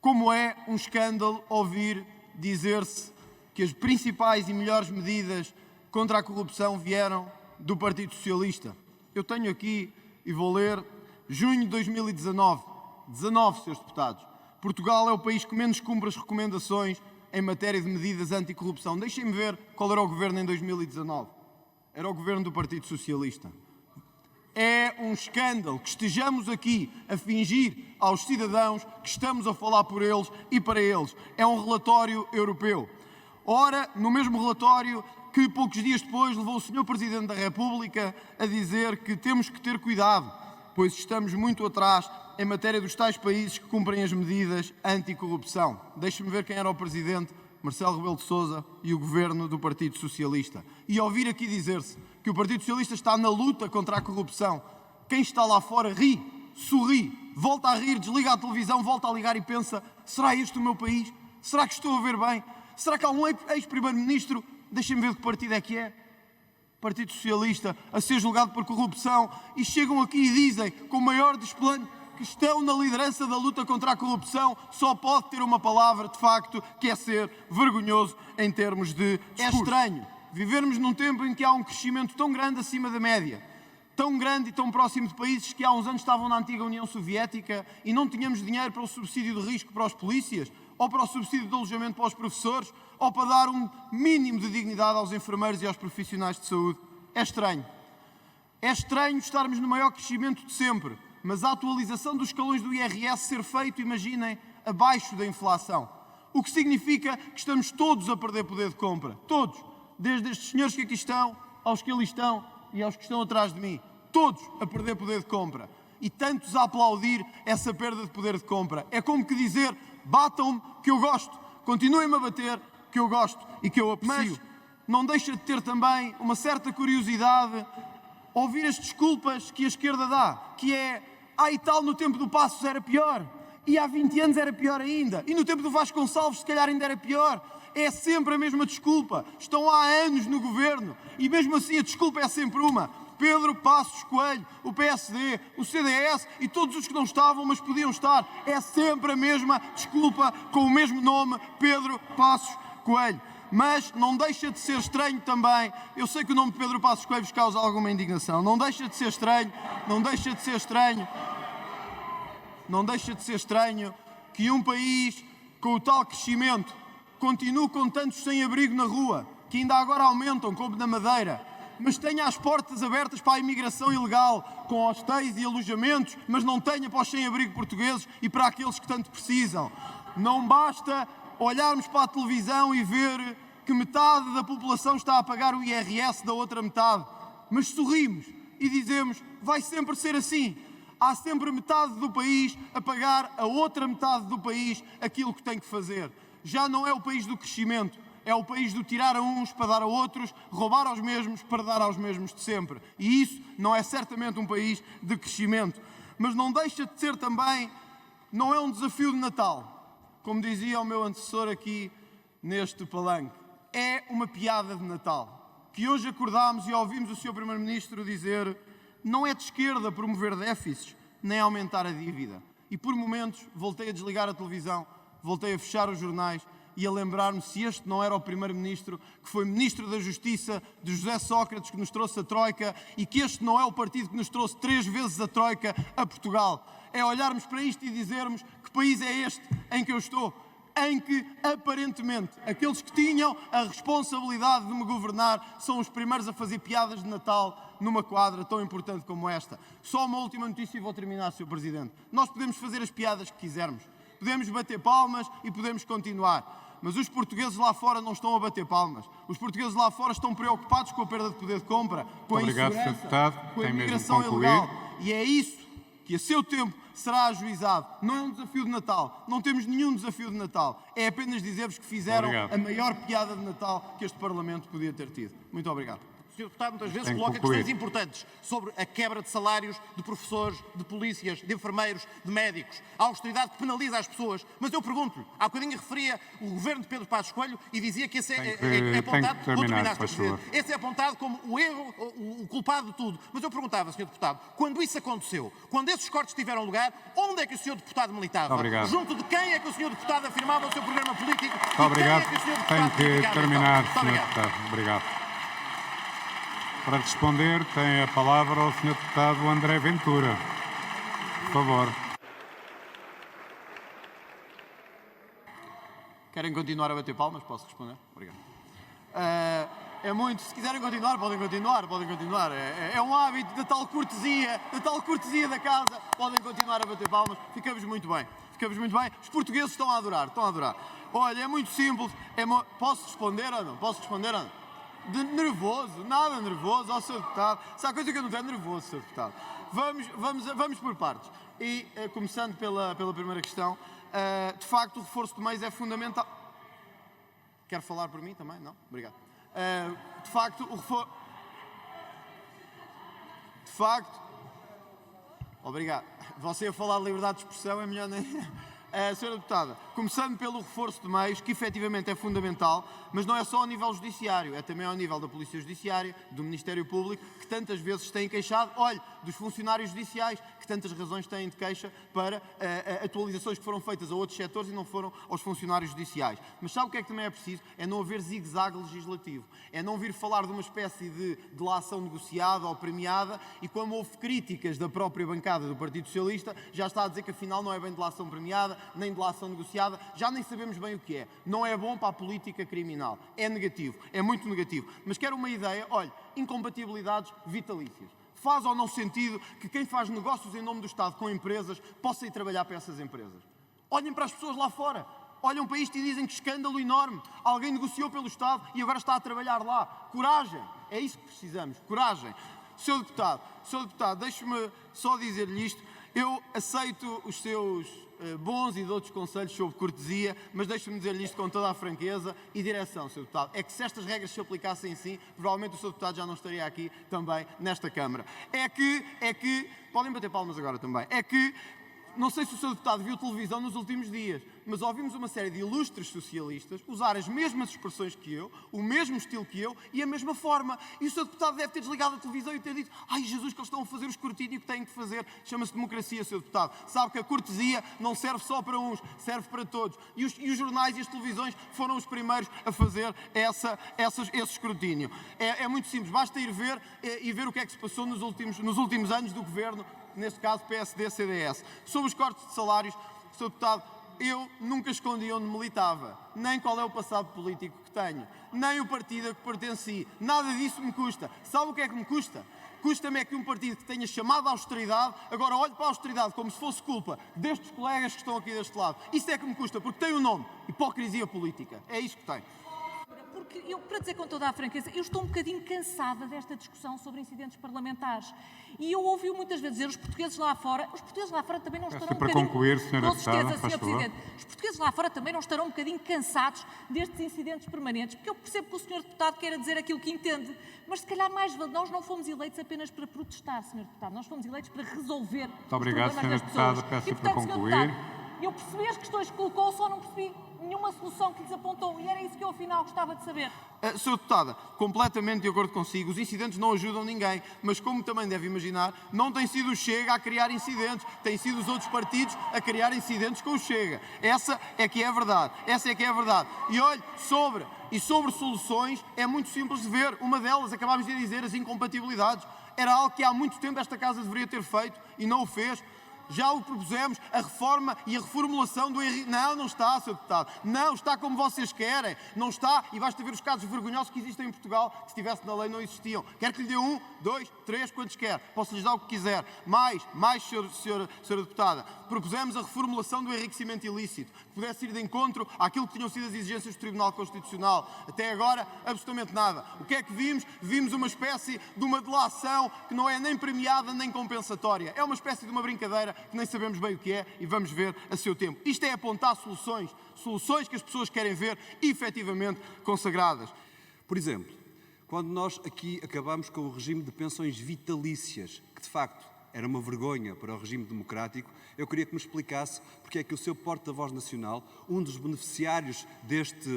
Como é um escândalo ouvir dizer-se que as principais e melhores medidas contra a corrupção vieram do Partido Socialista. Eu tenho aqui, e vou ler, junho de 2019. 19, Srs. Deputados. Portugal é o país que menos cumpre as recomendações em matéria de medidas anticorrupção. Deixem-me ver qual era o governo em 2019. Era o governo do Partido Socialista. É um escândalo que estejamos aqui a fingir aos cidadãos que estamos a falar por eles e para eles. É um relatório europeu. Ora, no mesmo relatório que poucos dias depois levou o Sr. Presidente da República a dizer que temos que ter cuidado, pois estamos muito atrás em matéria dos tais países que cumprem as medidas anticorrupção. Deixe-me ver quem era o Presidente, Marcelo Rebelo de Sousa, e o Governo do Partido Socialista. E ouvir aqui dizer-se que o Partido Socialista está na luta contra a corrupção. Quem está lá fora ri, sorri, volta a rir, desliga a televisão, volta a ligar e pensa: será este o meu país? Será que estou a ver bem? Será que há um ex-primeiro-ministro, deixem-me ver de que partido é que é, Partido Socialista, a ser julgado por corrupção, e chegam aqui e dizem, com o maior desplano, que estão na liderança da luta contra a corrupção? Só pode ter uma palavra, de facto, que é ser vergonhoso em termos de discurso. É estranho vivermos num tempo em que há um crescimento tão grande acima da média, tão grande e tão próximo de países que há uns anos estavam na antiga União Soviética e não tínhamos dinheiro para o subsídio de risco para os polícias, ou para o subsídio de alojamento para os professores, ou para dar um mínimo de dignidade aos enfermeiros e aos profissionais de saúde. É estranho. É estranho estarmos no maior crescimento de sempre, mas a atualização dos escalões do IRS ser feito, imaginem, abaixo da inflação. O que significa que estamos todos a perder poder de compra. Todos. Desde estes senhores que aqui estão, aos que ali estão e aos que estão atrás de mim. Todos a perder poder de compra. E tantos a aplaudir essa perda de poder de compra. É como que dizer: batam-me que eu gosto, continuem-me a bater que eu gosto e que eu aprecio. Mas não deixa de ter também uma certa curiosidade ouvir as desculpas que a esquerda dá, que é: e tal, no tempo do Passos era pior, e há 20 anos era pior ainda, e no tempo do Vasconcelos se calhar ainda era pior. É sempre a mesma desculpa. Estão há anos no governo e mesmo assim a desculpa é sempre uma: Pedro Passos Coelho, o PSD, o CDS e todos os que não estavam, mas podiam estar. É sempre a mesma desculpa com o mesmo nome: Pedro Passos Coelho. Mas não deixa de ser estranho também, eu sei que o nome de Pedro Passos Coelho vos causa alguma indignação, não deixa de ser estranho que um país com o tal crescimento continue com tantos sem-abrigo na rua, que ainda agora aumentam, como na Madeira, mas tenha as portas abertas para a imigração ilegal, com hostéis e alojamentos, mas não tenha para os sem-abrigo portugueses e para aqueles que tanto precisam. Não basta olharmos para a televisão e ver que metade da população está a pagar o IRS da outra metade, mas sorrimos e dizemos: vai sempre ser assim. Há sempre metade do país a pagar a outra metade do país aquilo que tem que fazer. Já não é o país do crescimento, é o país do tirar a uns para dar a outros, roubar aos mesmos para dar aos mesmos de sempre. E isso não é certamente um país de crescimento. Mas não deixa de ser também, não é um desafio de Natal, como dizia o meu antecessor aqui neste palanque. É uma piada de Natal, que hoje acordámos e ouvimos o Sr. Primeiro-Ministro dizer: não é de esquerda promover déficits, nem aumentar a dívida. E por momentos voltei a desligar a televisão, voltei a fechar os jornais e a lembrar-me se este não era o Primeiro-Ministro que foi Ministro da Justiça de José Sócrates, que nos trouxe a Troika, e que este não é o partido que nos trouxe 3 vezes a Troika a Portugal. É olharmos para isto e dizermos: que país é este em que eu estou? Em que, aparentemente, aqueles que tinham a responsabilidade de me governar são os primeiros a fazer piadas de Natal numa quadra tão importante como esta. Só uma última notícia e vou terminar, Sr. Presidente. Nós podemos fazer as piadas que quisermos, podemos bater palmas e podemos continuar, mas os portugueses lá fora não estão a bater palmas. Os portugueses lá fora estão preocupados com a perda de poder de compra, com a insegurança, com a imigração ilegal. E é isso que a seu tempo será ajuizado. Não é um desafio de Natal, não temos nenhum desafio de Natal. É apenas dizer-vos que fizeram a maior piada de Natal que este Parlamento podia ter tido. Muito obrigado. Sr. Deputado muitas vezes Tem que coloca concluir. questões importantes sobre a quebra de salários de professores, de polícias, de enfermeiros, de médicos, a austeridade que penaliza as pessoas. Mas eu pergunto-lhe, há bocadinho referia o governo de Pedro Passos Coelho e dizia que esse é apontado, tem que terminar, Sr. faz favor. Presidente, esse é apontado como o erro, o culpado de tudo. Mas eu perguntava, Sr. Deputado, quando isso aconteceu, quando esses cortes tiveram lugar, onde é que o Sr. Deputado militava? Obrigado. Junto de quem é que o Sr. Deputado afirmava o seu programa político? Muito obrigado. E quem é que o Sr. Tem Deputado que criticava, terminar, então? Muito Sr. obrigado. Deputado. Obrigado. Para responder, tem a palavra o Sr. Deputado André Ventura. Por favor. Querem continuar a bater palmas? Posso responder? Obrigado. É muito, se quiserem continuar, podem continuar. É um hábito da tal cortesia da casa. Podem continuar a bater palmas. Ficamos muito bem. Os portugueses estão a adorar. Olha, é muito simples. Posso responder ou não? Nervoso, nada nervoso, ó Sr. Deputado. Se há coisa que eu não tenho, nervoso, Sr. Deputado. Vamos por partes. E, começando pela primeira questão, de facto, o reforço de meios é fundamental. Quer falar por mim também? Não? Obrigado. De facto, o reforço... De facto... Obrigado. Você a falar de liberdade de expressão é melhor nem... Sra. Deputada, começando pelo reforço de meios, que efetivamente é fundamental, mas não é só ao nível judiciário, é também ao nível da Polícia Judiciária, do Ministério Público, que tantas vezes têm queixado, dos funcionários judiciais, que tantas razões têm de queixa para atualizações que foram feitas a outros setores e não foram aos funcionários judiciais. Mas sabe o que é que também é preciso? É não haver zigue-zague legislativo. É não vir falar de uma espécie de delação negociada ou premiada e, como houve críticas da própria bancada do Partido Socialista, já está a dizer que afinal não é bem delação premiada, nem delação negociada, já nem sabemos bem o que é. Não é bom para a política criminal. É negativo, é muito negativo. Mas quero uma ideia, incompatibilidades vitalícias. Faz ou não sentido que quem faz negócios em nome do Estado com empresas possa ir trabalhar para essas empresas? Olhem para as pessoas lá fora. Olham para isto e dizem que escândalo enorme. Alguém negociou pelo Estado e agora está a trabalhar lá. Coragem. É isso que precisamos. Coragem. Sr. Deputado, deixe-me só dizer-lhe isto. Eu aceito os seus bons e de outros conselhos sobre cortesia, mas deixe-me dizer-lhe isto com toda a franqueza e direção, Sr. Deputado. É que se estas regras se aplicassem assim, provavelmente o Sr. Deputado já não estaria aqui também nesta Câmara. É que, podem bater palmas agora também, não sei se o Sr. Deputado viu televisão nos últimos dias, mas ouvimos uma série de ilustres socialistas usar as mesmas expressões que eu, o mesmo estilo que eu e a mesma forma. E o Sr. Deputado deve ter desligado a televisão e ter dito: ai Jesus, que eles estão a fazer o escrutínio que têm que fazer. Chama-se democracia, Sr. Deputado. Sabe que a cortesia não serve só para uns, serve para todos. E os jornais e as televisões foram os primeiros a fazer esse escrutínio. É muito simples, basta ir ver e ver o que é que se passou nos últimos anos do governo, neste caso PSD-CDS. Sobre os cortes de salários, Sr. Deputado, eu nunca escondi onde militava, nem qual é o passado político que tenho, nem o partido a que pertenci. Nada disso me custa. Sabe o que é que me custa? Custa-me é que um partido que tenha chamado à austeridade, agora olhe para a austeridade como se fosse culpa destes colegas que estão aqui deste lado. Isso é que me custa, porque tem o nome: hipocrisia política. É isso que tem. Porque eu, para dizer com toda a franqueza, eu estou um bocadinho cansada desta discussão sobre incidentes parlamentares. E eu ouvi muitas vezes dizer os portugueses lá fora também não estarão para concluir, Sra. Com certeza, Deputada, faz Sr. favor. Presidente. Os portugueses lá fora também não estarão um bocadinho cansados destes incidentes permanentes, porque eu percebo que o Sr. Deputado queira dizer aquilo que entende, mas se calhar mais vale, nós não fomos eleitos apenas para protestar, Sr. Deputado, nós fomos eleitos para resolver Muito obrigado, os problemas Sra. das pessoas. Deputada, peço E, para portanto, Sr. concluir. Deputado, eu percebi as questões que colocou, só não percebi nenhuma solução que lhes apontou, e era isso que eu afinal gostava de saber. Sra. Deputada, completamente de acordo consigo, os incidentes não ajudam ninguém, mas como também deve imaginar, não tem sido o Chega a criar incidentes, têm sido os outros partidos a criar incidentes com o Chega. Essa é que é a verdade. E olhe, sobre soluções, é muito simples de ver. Uma delas, acabámos de dizer, as incompatibilidades. Era algo que há muito tempo esta Casa deveria ter feito e não o fez. Já o propusemos, a reforma e a reformulação do Henrique. Não está, Sr. Deputado. Não está como vocês querem. Não está, e basta ver os casos vergonhosos que existem em Portugal, que se estivesse na lei não existiam. Quer que lhe dê 1, 2, 3, quantos quer. Posso-lhes dar o que quiser. Mais, Sra. Deputada. Propusemos a reformulação do enriquecimento ilícito, que pudesse ir de encontro àquilo que tinham sido as exigências do Tribunal Constitucional. Até agora, absolutamente nada. O que é que vimos? Vimos uma espécie de uma delação que não é nem premiada nem compensatória. É uma espécie de uma brincadeira que nem sabemos bem o que é e vamos ver a seu tempo. Isto é apontar soluções que as pessoas querem ver efetivamente consagradas. Por exemplo, Quando nós aqui acabamos com o regime de pensões vitalícias, que de facto era uma vergonha para o regime democrático, eu queria que me explicasse porque é que o seu porta-voz nacional, um dos beneficiários deste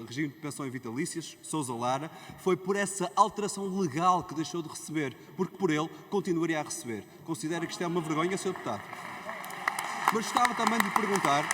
regime de pensões vitalícias, Sousa Lara, foi por essa alteração legal que deixou de receber, porque por ele continuaria a receber. Considera que isto é uma vergonha, Sr. Deputado? Mas gostava também de lhe perguntar...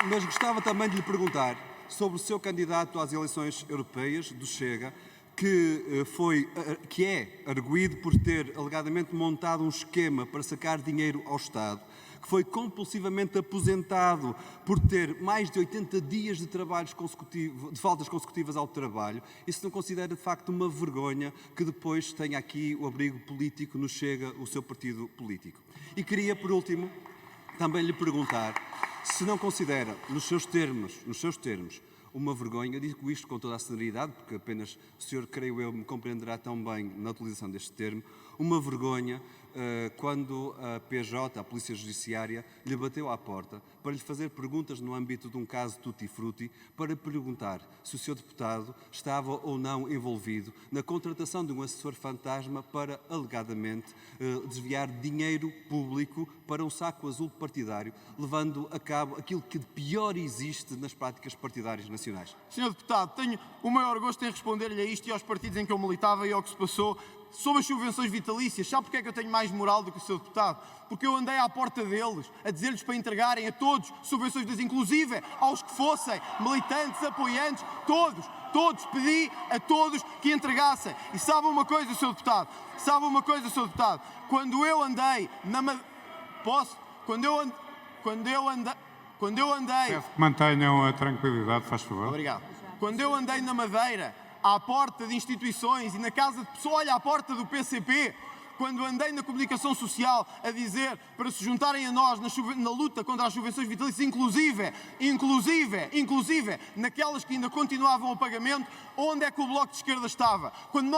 Mas gostava também de lhe perguntar sobre o seu candidato às eleições europeias, do Chega, que é arguido por ter alegadamente montado um esquema para sacar dinheiro ao Estado, que foi compulsivamente aposentado por ter mais de 80 dias de de faltas consecutivas ao trabalho. Isso não considera de facto uma vergonha que depois tenha aqui o abrigo político no Chega, o seu partido político? E queria, por último, também lhe perguntar se não considera, nos seus termos, uma vergonha, digo isto com toda a celeridade, porque apenas o senhor, creio eu, me compreenderá tão bem na utilização deste termo, uma vergonha quando a PJ, a Polícia Judiciária, lhe bateu à porta para lhe fazer perguntas no âmbito de um caso tutti-frutti, para perguntar se o seu deputado estava ou não envolvido na contratação de um assessor fantasma para, alegadamente, desviar dinheiro público para um saco azul partidário, levando a cabo aquilo que de pior existe nas práticas partidárias nacionais. Senhor Deputado, tenho o maior gosto em responder-lhe a isto e aos partidos em que eu militava e ao que se passou sobre as subvenções vitalícias. Sabe porque é que eu tenho mais moral do que o Sr. Deputado? Porque eu andei à porta deles, a dizer-lhes para entregarem a todos subvenções vitalícias, inclusive aos que fossem militantes, apoiantes, todos, pedi a todos que entregassem. E sabe uma coisa, Sr. Deputado? Quando eu andei na... Quando eu andei... Peço que mantenham a tranquilidade, faz favor. Obrigado. Quando eu andei na Madeira, à porta de instituições e na casa de pessoas, olha, à porta do PCP, quando andei na comunicação social a dizer para se juntarem a nós na luta contra as subvenções vitalícias, inclusive naquelas que ainda continuavam o pagamento, onde é que o Bloco de Esquerda estava? Quando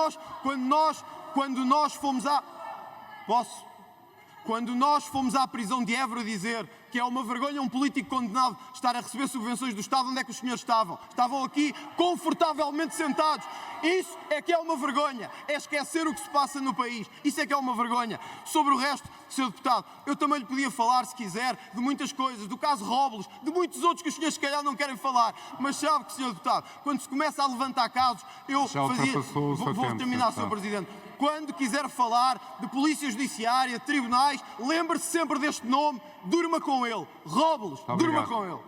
nós fomos à prisão de Évora dizer que é uma vergonha um político condenado estar a receber subvenções do Estado, onde é que os senhores estavam? Estavam aqui confortavelmente sentados. Isso é que é uma vergonha. É esquecer o que se passa no país. Isso é que é uma vergonha. Sobre o resto, Sr. Deputado, eu também lhe podia falar, se quiser, de muitas coisas, do caso Robles, de muitos outros que os senhores se calhar não querem falar. Mas sabe que, Sr. Deputado, quando se começa a levantar casos, eu Já ultrapassou o seu Vou tempo, terminar, Sr. Sr. Presidente. Quando quiser falar de Polícia Judiciária, de tribunais, lembre-se sempre deste nome, durma com ele. Robles, durma com ele.